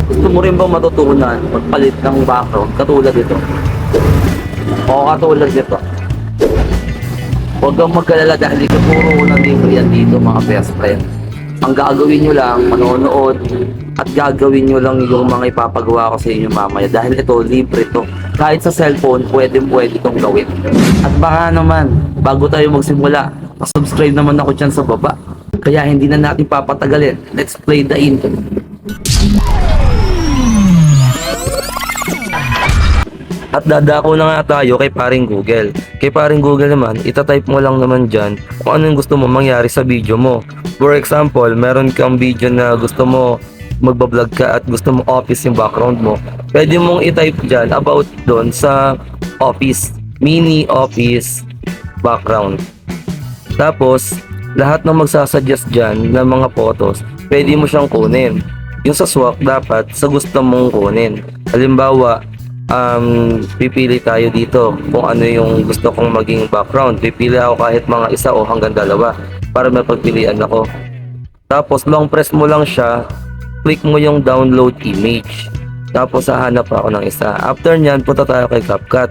Gusto mo rin bang matutunan magpalit ng background katulad ito? O katulad nito? Huwag kang magkalala dahil ituturo ko ng libre yan dito mga best friend. Ang gagawin nyo lang, manonood at gagawin nyo lang yung mga ipapagawa ko sa inyo mamaya dahil ito, libre to. Kahit sa cellphone, pwede itong gawin. At baka naman, bago tayo magsimula, subscribe naman ako dyan sa baba. Kaya hindi na natin papatagalin. Let's play the intro. At dadako na nga tayo kay paring Google. Kay paring Google naman, itatype mo lang naman dyan kung ano yung gusto mo mangyari sa video mo. For example, meron kang video na gusto mo magbablog ka at gusto mo office yung background mo. Pwede mong itype dyan about doon sa office, mini office background. Tapos, lahat ng magsasuggest dyan ng mga photos, pwede mo siyang kunin. Yung sa swap, dapat sa gusto mong kunin. Halimbawa, pipili tayo dito kung ano yung gusto kong maging background. Pipili ako kahit mga isa o hanggang dalawa para mapagpilian ako. Tapos long press mo lang siya, click mo yung download image. Tapos hahanap ako ng isa. After nyan, punta tayo kay CapCut.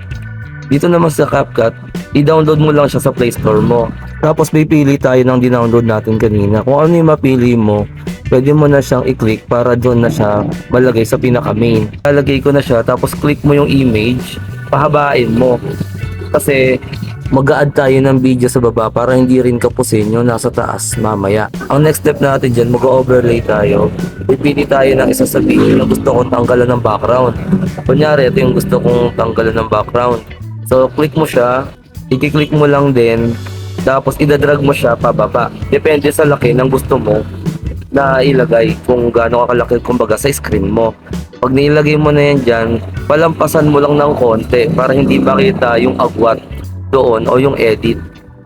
Dito naman sa CapCut, i-download mo lang siya sa Play Store mo. Tapos pipili tayo ng dinownload natin kanina. Kung ano yung mapili mo, pwede mo na siyang i-click para doon na siya malagay sa pinaka-main. Lalagay ko na siya, tapos click mo yung image, pahabain mo. Kasi mag-a-add tayo ng video sa baba para hindi rin kapusin yung nasa taas mamaya. Ang next step natin dyan, mag-overlay tayo. Pipili tayo ng isa sa video na gusto kong tanggalan ng background. Kunyari, ito yung gusto kong tanggalan ng background. So, click mo siya, i-click mo lang din, tapos idadrag mo siya pababa. Depende sa laki ng gusto mo na ilagay kung gaano kakalaki kumbaga sa screen mo. Pag nilagay mo na yan dyan, palampasan mo lang ng konti para hindi makita yung agwat doon o yung edit.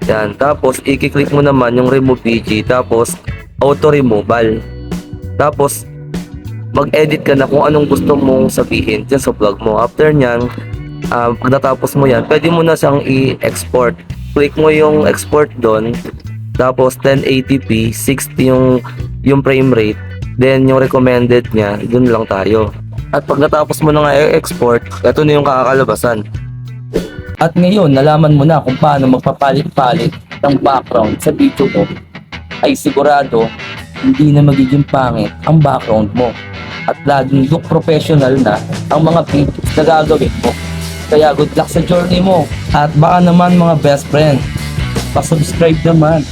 Yan. Tapos i-click mo naman yung remove PG, tapos auto removal. Tapos mag-edit ka na kung anong gusto mong sabihin dyan sa vlog mo. After nyan, pagkatapos mo yan, pwede mo na siyang i-export. Click mo yung export doon, tapos 1080p 60 yung frame rate, then yung recommended niya, dun lang tayo. At pagkatapos mo na nga i-export, ito na yung kakalabasan. At ngayon, nalaman mo na kung paano magpapalit-palit ng background sa video mo, ay sigurado hindi na magiging pangit ang background mo at laging look professional na ang mga videos na gagawin mo. Kaya good luck sa journey mo. At baka naman mga best friend, pa-subscribe naman